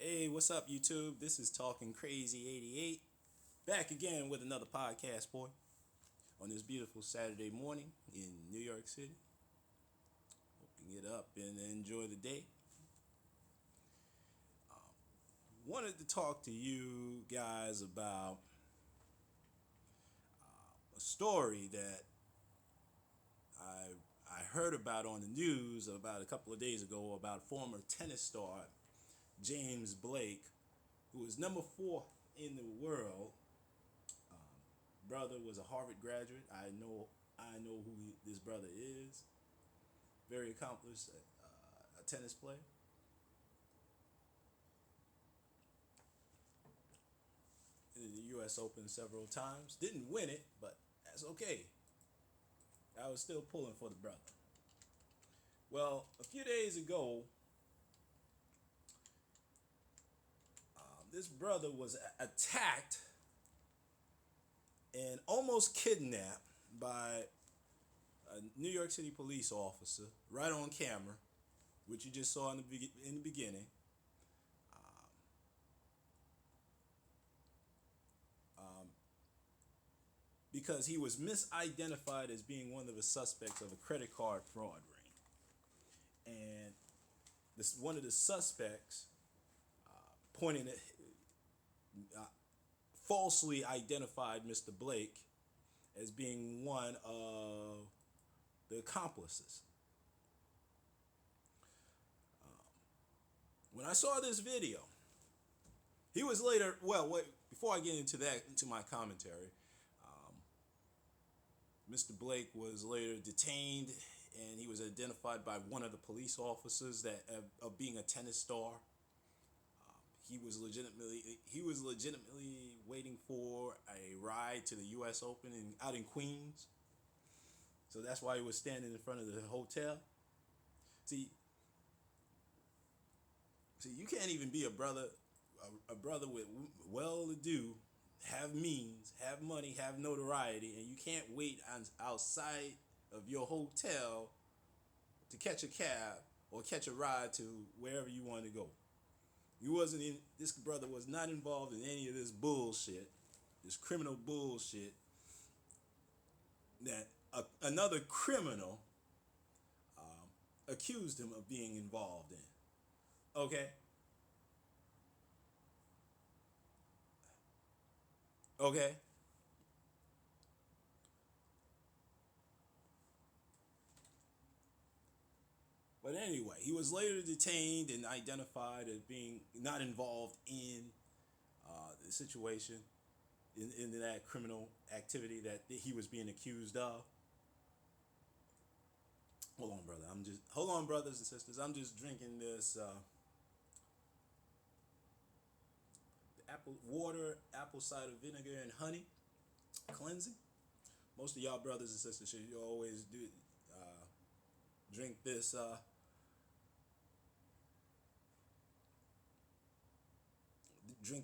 Hey, what's up, YouTube? This is Talking Crazy 88. Back again with another podcast, boy, on this beautiful Saturday morning in New York City. Hope you get up and enjoy the day. Wanted to talk to you guys about a story that I I heard about on the news about a couple of days ago about former tennis star James Blake, who was number 4 in the world. Brother was a Harvard graduate. I know who this brother is. Very accomplished a tennis player. In the U.S. Open several times. Didn't win it, but that's okay. I was still pulling for the brother. Well, a few days ago, this brother was attacked and almost kidnapped by a New York City police officer right on camera, which you just saw in the beginning. Because he was misidentified as being one of the suspects of a credit card fraud ring. And one of the suspects pointing at, falsely identified Mr. Blake as being one of the accomplices. When I saw this video, he was later, well, wait, before I get into my commentary, Mr. Blake was later detained, and he was identified by one of the police officers that of being a tennis star. He was legitimately waiting for a ride to the U.S. Open out in Queens. So that's why he was standing in front of the hotel. See, you can't even be a brother with well-to-do, have means, have money, have notoriety, and you can't wait outside of your hotel to catch a cab or catch a ride to wherever you want to go. This brother was not involved in any of this bullshit, this criminal bullshit that another criminal accused him of being involved in. Okay? Okay? But anyway, he was later detained and identified as being not involved in the situation, in that criminal activity that he was being accused of. Hold on, brothers and sisters. I'm just drinking this apple cider vinegar, and honey cleansing. Most of y'all brothers and sisters should always drink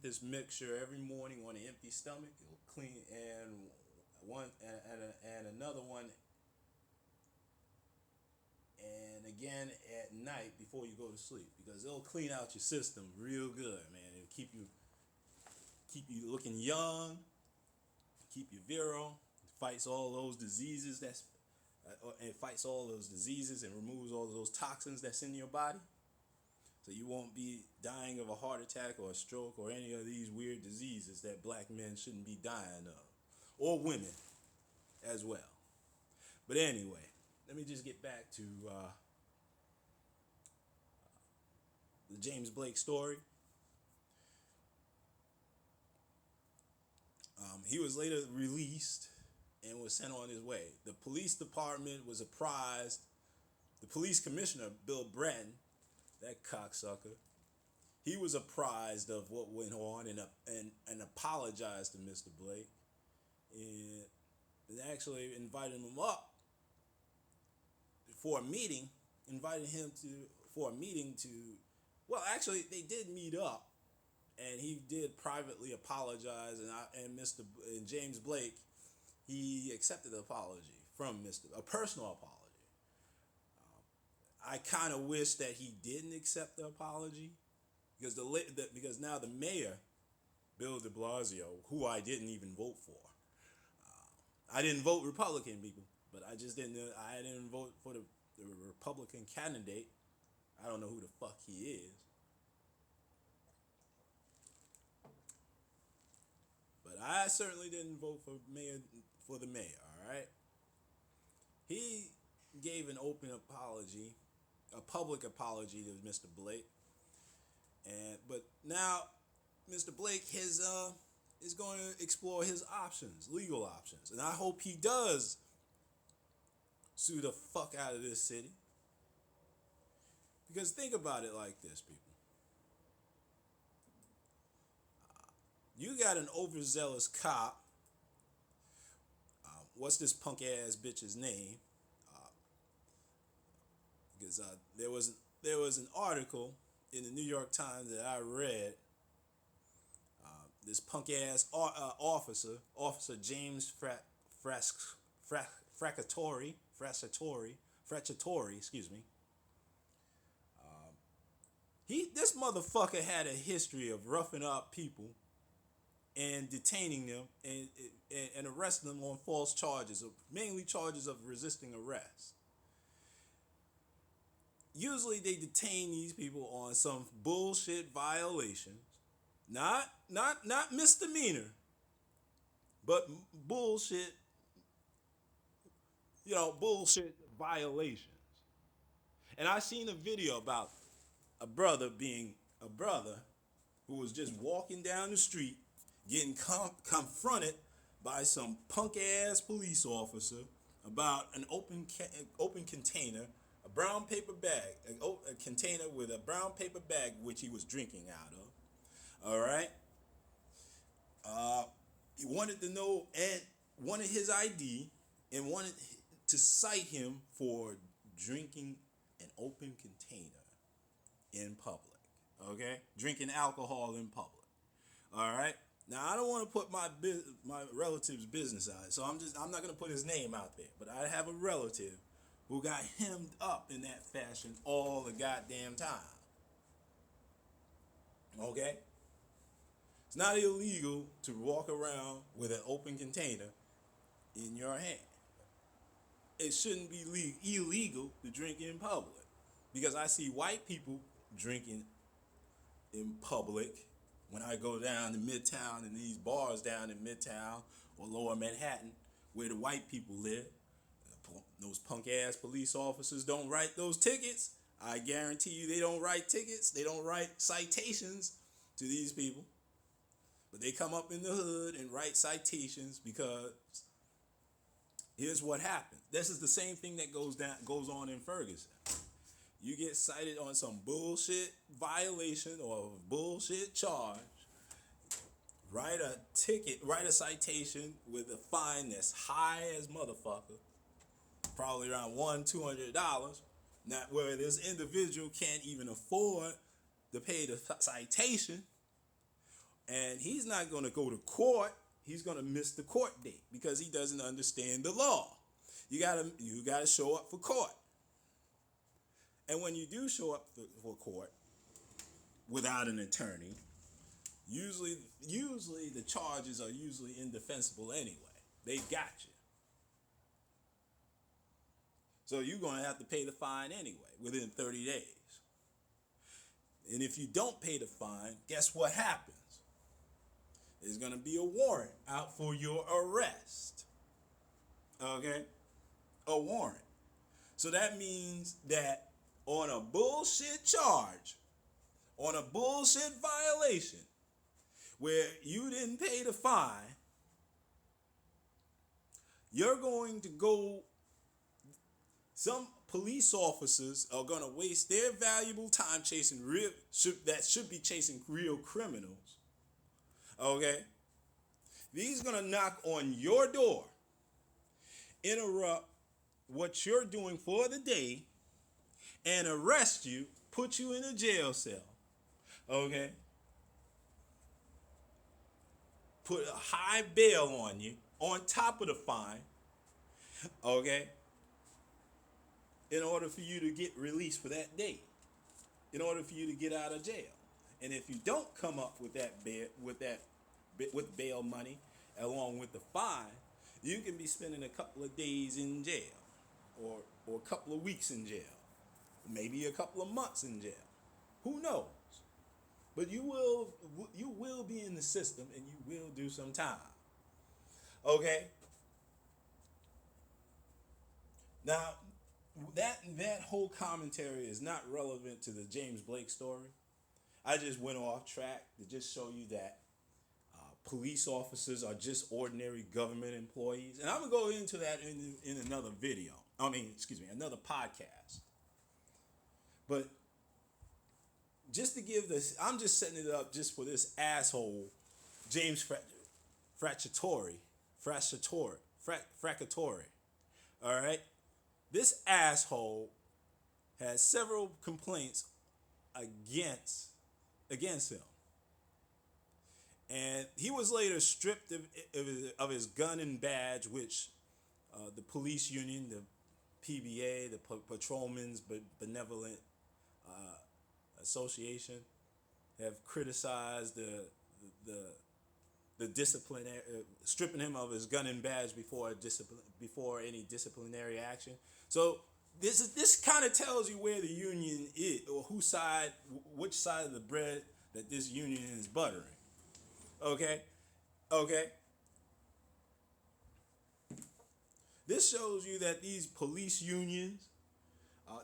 this mixture every morning on an empty stomach. It'll clean, and another one, and again at night before you go to sleep, because it'll clean out your system real good, man. It'll keep you looking young, keep you virile, fights all those diseases it fights all those diseases and removes all those toxins that's in your body. So you won't be dying of a heart attack or a stroke or any of these weird diseases that black men shouldn't be dying of. Or women as well. But anyway, let me just get back to the James Blake story. He was later released and was sent on his way. The police department was apprised. The police commissioner, Bill Bratton, that cocksucker, he was apprised of what went on and apologized to Mr. Blake, and actually invited him up for a meeting. Invited him for a meeting to. Well, actually, they did meet up, and he did privately apologize, and James Blake, he accepted the apology from a personal apology. I kind of wish that he didn't accept the apology, because now the mayor, Bill De Blasio, who I didn't even vote for. I didn't vote Republican, people, but I just didn't. I didn't vote for the Republican candidate. I don't know who the fuck he is, but I certainly didn't vote for the mayor. All right, he gave an open apology, a public apology to Mr. Blake, but now Mr. Blake is going to explore his options, legal options, and I hope he does sue the fuck out of this city. Because think about it like this, people. You got an overzealous cop. What's this punk ass bitch's name? Because there was an article in the New York Times that I read. This punk ass Officer James Fracciatore, excuse me. This motherfucker had a history of roughing up people and detaining them and arresting them on false charges, mainly charges of resisting arrest. Usually they detain these people on some bullshit violations, not misdemeanor, but bullshit, bullshit violations. And I seen a video about a brother who was just walking down the street, getting confronted by some punk ass police officer about an open container, a brown paper bag, a container with a brown paper bag which he was drinking out of. All right. He wanted to know and wanted his ID and wanted to cite him for drinking an open container in public. Okay, drinking alcohol in public. All right. Now I don't want to put my relative's business on it, so I'm not gonna put his name out there. But I have a relative who got hemmed up in that fashion all the goddamn time. Okay. It's not illegal to walk around with an open container in your hand. It shouldn't be illegal to drink in public, because I see white people drinking in public when I go down to Midtown and these bars down in Midtown or Lower Manhattan where the white people live. Those punk ass police officers don't write those tickets. I guarantee you they don't write tickets. They don't write citations to these people. But they come up in the hood and write citations because here's what happens. This is the same thing that goes on in Ferguson. You get cited on some bullshit violation or bullshit charge, write a ticket, write a citation with a fine that's high as motherfucker, probably around $200. Now, where this individual can't even afford to pay the citation, and he's not going to go to court. He's going to miss the court date because he doesn't understand the law. You gotta show up for court. And when you do show up for court without an attorney, usually the charges are usually indefensible anyway. They got you. So you're going to have to pay the fine anyway within 30 days. And if you don't pay the fine, guess what happens? There's going to be a warrant out for your arrest. Okay? A warrant. So that means that on a bullshit charge, on a bullshit violation, where you didn't pay the fine, you're going to go, some police officers are going to waste their valuable time chasing should be chasing real criminals. Okay? These are going to knock on your door, interrupt what you're doing for the day, and arrest you, put you in a jail cell. Okay? Put a high bail on you on top of the fine. Okay? In order for you to get released for that day. In order for you to get out of jail. And if you don't come up with that bail, with bail money, along with the fine, you can be spending a couple of days in jail, or a couple of weeks in jail, maybe a couple of months in jail. Who knows? But you will be in the system and you will do some time. Okay? Now, that whole commentary is not relevant to the James Blake story. I just went off track to just show you that police officers are just ordinary government employees, and I'm gonna go into that in another video. Another podcast. But just to give this, I'm just setting it up just for this asshole, James Fracciatore. All right, this asshole has several complaints against him, and he was later stripped of his gun and badge, which the police union, the PBA, the Patrolmen's Benevolent Association, have criticized the disciplinary stripping him of his gun and badge before any disciplinary action. So this kind of tells you where the union is, or which side of the bread that this union is buttering. Okay. This shows you that these police unions,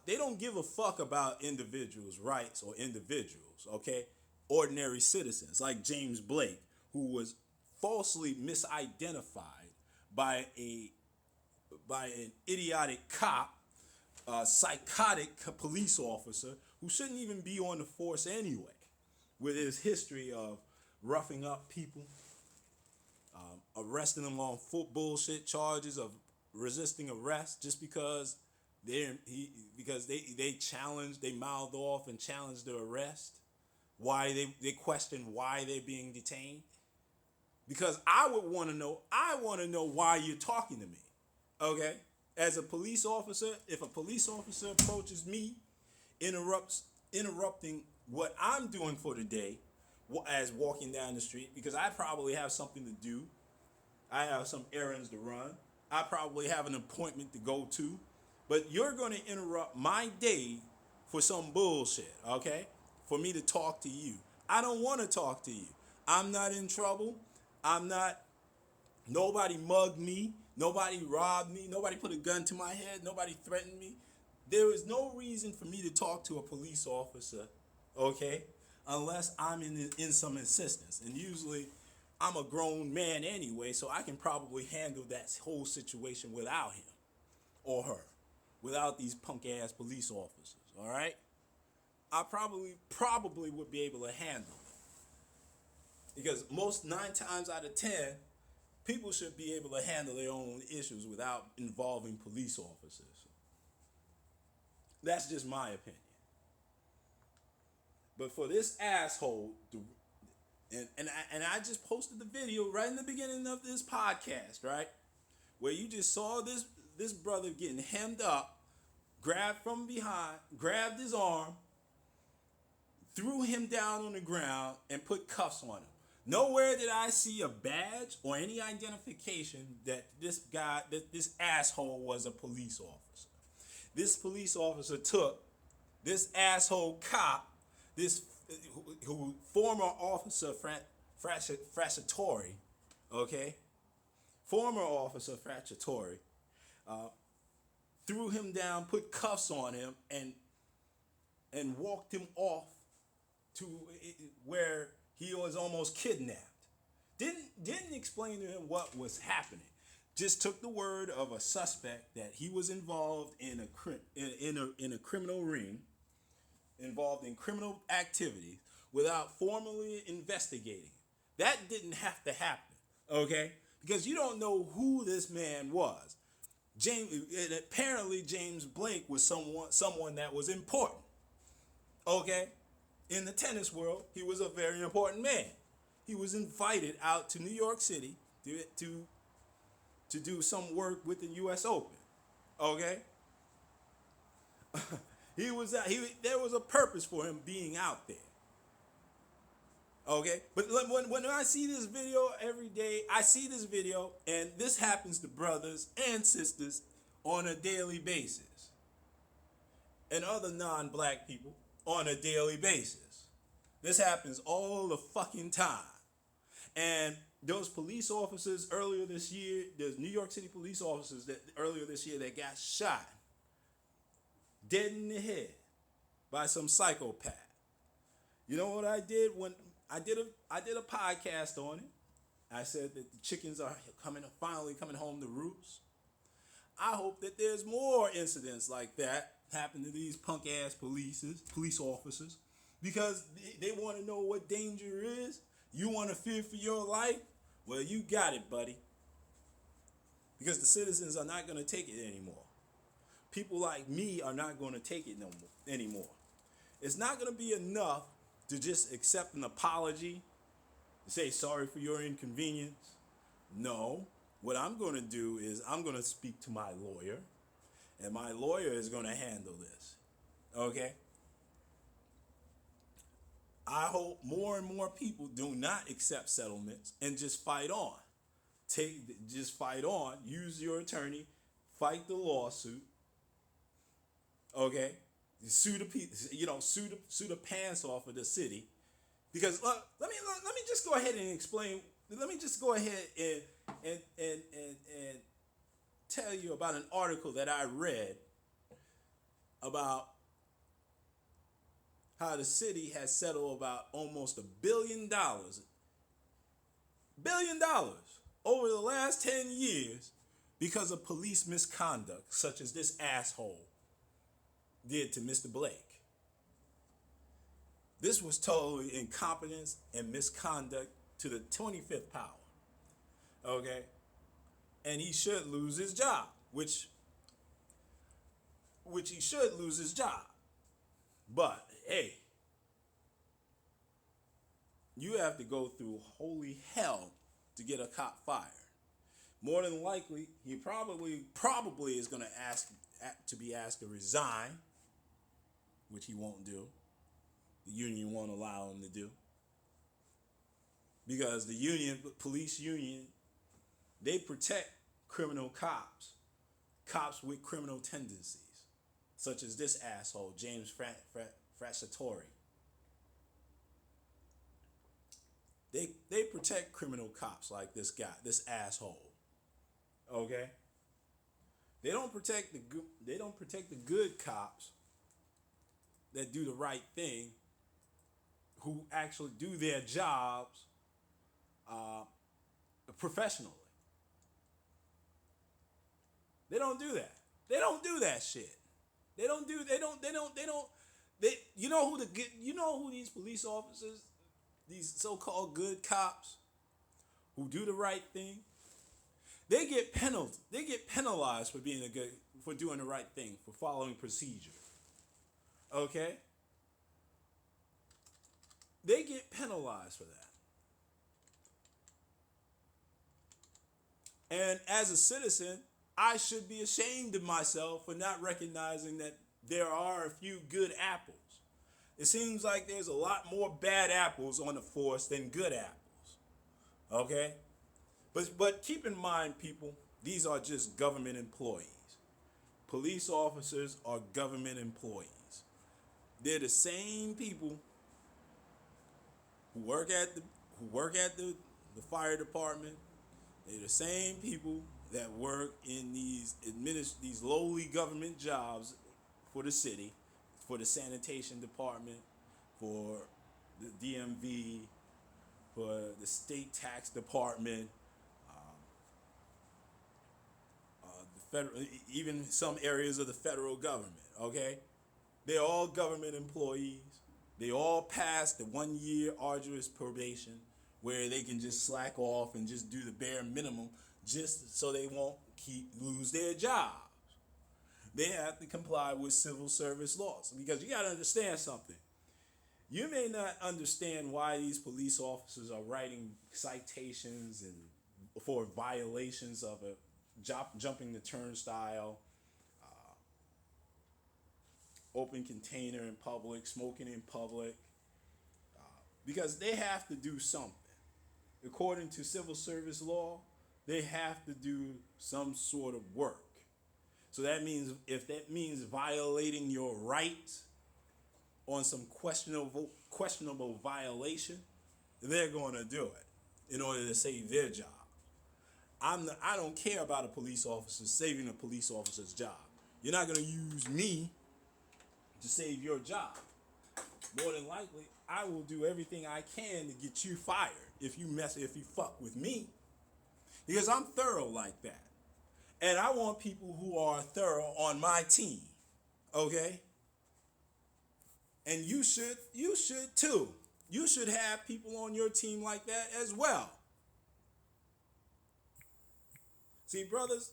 they don't give a fuck about individuals' rights or individuals, okay? Ordinary citizens like James Blake, who was falsely misidentified by an idiotic cop, psychotic police officer who shouldn't even be on the force anyway, with his history of roughing up people, arresting them on bullshit charges of resisting arrest just because they mouthed off and challenged the arrest. Why they question why they're being detained. Because I want to know why you're talking to me. Okay? As a police officer, if a police officer approaches me, interrupting what I'm doing for the day, as walking down the street, because I probably have something to do, I have some errands to run, I probably have an appointment to go to, but you're going to interrupt my day for some bullshit, okay? For me to talk to you. I don't want to talk to you. I'm not in trouble. Nobody mugged me. Nobody robbed me. Nobody put a gun to my head. Nobody threatened me. There is no reason for me to talk to a police officer, okay? Unless I'm in some insistence. And usually I'm a grown man anyway, so I can probably handle that whole situation without him or her, without these punk ass police officers, all right? I probably would be able to handle it. Because 9 times out of 10, people should be able to handle their own issues without involving police officers. That's just my opinion. But for this asshole, and I just posted the video right in the beginning of this podcast, right? Where you just saw this brother getting hemmed up, grabbed from behind, grabbed his arm, threw him down on the ground, and put cuffs on him. Nowhere did I see a badge or any identification that this asshole was a police officer. This police officer took this asshole cop, who former officer Fracciatore, okay? Former officer Fracciatore, threw him down, put cuffs on him, and walked him off to where he was almost kidnapped. Didn't explain to him what was happening. Just took the word of a suspect that he was involved in a criminal ring, involved in criminal activity, without formally investigating. That didn't have to happen, okay? Because you don't know who this man was. Apparently James Blake was someone that was important, okay? In the tennis world, he was a very important man. He was invited out to New York City to do some work with the U.S. Open, okay? There was a purpose for him being out there. Okay, but when I see this video every day, I see this video, and this happens to brothers and sisters on a daily basis, and other non-black people on a daily basis. This happens all the fucking time. And those police officers earlier this year, there's New York City police officers that earlier this year that got shot dead in the head by some psychopath. You know what I did when I did a podcast on it? I said that the chickens are finally coming home to roost. I hope that there's more incidents like that happen to these punk ass police officers, because they want to know what danger is. You want to fear for your life? Well, you got it, buddy. Because the citizens are not going to take it anymore. People like me are not going to take it anymore. It's not going to be enough to just accept an apology, say sorry for your inconvenience. No, what I'm going to do is I'm going to speak to my lawyer, and my lawyer is going to handle this. Okay? I hope more and more people do not accept settlements and just fight on. Just fight on. Use your attorney. Fight the lawsuit. Okay? Sue the pants off of the city, because let me just go ahead and explain. Let me just go ahead and tell you about an article that I read about how the city has settled about almost $1 billion over the last 10 years because of police misconduct, such as this asshole did to Mr. Blake. This was totally incompetence and misconduct to the 25th power. Okay? And he should lose his job, which he should lose his job. But, hey, you have to go through holy hell to get a cop fired. More than likely, he probably is going to be asked to resign, which he won't do. The union won't allow him to do. Because the police union, they protect criminal cops with criminal tendencies, such as this asshole, James Frassatori. They protect criminal cops like this guy, this asshole. Okay? They don't protect the good cops that do the right thing, who actually do their jobs professionally. They don't do that. They don't do that shit. You know who these police officers, these so-called good cops who do the right thing, they get penalized for doing the right thing, for following procedure. Okay? They get penalized for that. And as a citizen, I should be ashamed of myself for not recognizing that there are a few good apples. It seems like there's a lot more bad apples on the force than good apples. Okay? But keep in mind, people, these are just government employees. Police officers are government employees. They're the same people who work at the fire department. They're the same people that work in these lowly government jobs for the city, for the sanitation department, for the DMV, for the state tax department, the federal, even some areas of the federal government. Okay, they're all government employees. They all pass the 1 year arduous probation, where they can just slack off and just do the bare minimum, just so they won't lose their jobs. They have to comply with civil service laws, because you got to understand something. You may not understand why these police officers are writing citations and for violations of jumping the turnstile, open container in public, smoking in public, because they have to do something. According to civil service law, they have to do some sort of work. So that means if that means violating your rights on some questionable violation, they're going to do it in order to save their job. I don't care about a police officer saving a police officer's job. You're not going to use me to save your job. More than likely, I will do everything I can to get you fired if you fuck with me. Because I'm thorough like that. And I want people who are thorough on my team. Okay? And you should too. You should have people on your team like that as well. See, brothers,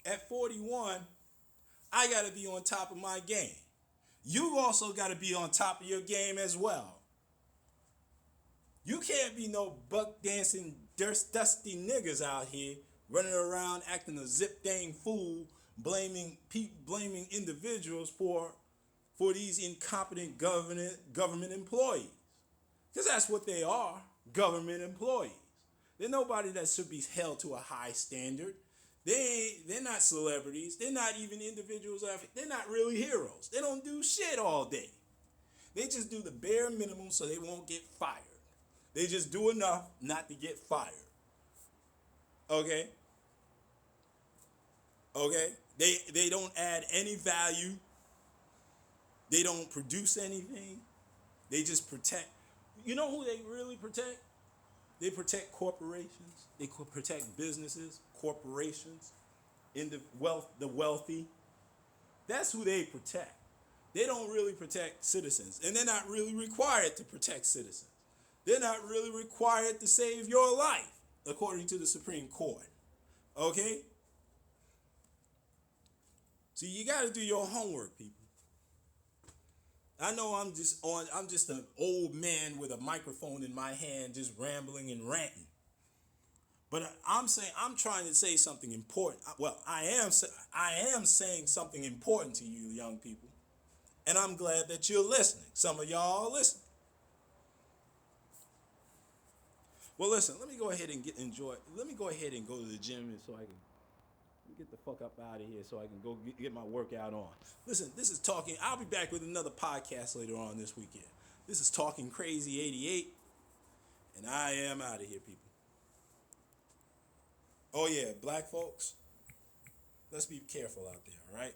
at 41, I got to be on top of my game. You also got to be on top of your game as well. You can't be no buck dancing, dusty niggas out here running around acting a zip dang fool, blaming individuals for these incompetent government employees. Because that's what they are, government employees. They're nobody that should be held to a high standard. They're not celebrities. They're not even individuals. They're not really heroes. They don't do shit all day. They just do the bare minimum so they won't get fired. They just do enough not to get fired. Okay? Okay? They don't add any value. They don't produce anything. They just protect. You know who they really protect? They protect corporations. They protect businesses, corporations, the wealthy. That's who they protect. They don't really protect citizens. And they're not really required to protect citizens. They're not really required to save your life, according to the Supreme Court. Okay? So you got to do your homework, people. I know I'm just an old man with a microphone in my hand just rambling and ranting. But I'm trying to say something important. Well, I am saying something important to you young people. And I'm glad that you're listening. Some of y'all are listening. Well, listen, let me go ahead and Let me go ahead and go to the gym and so I can get the fuck up out of here so I can go get my workout on. Listen, this is Talking. I'll be back with another podcast later on this weekend. This is Talking Crazy 88, and I am out of here, people. Oh yeah, black folks, let's be careful out there, all right?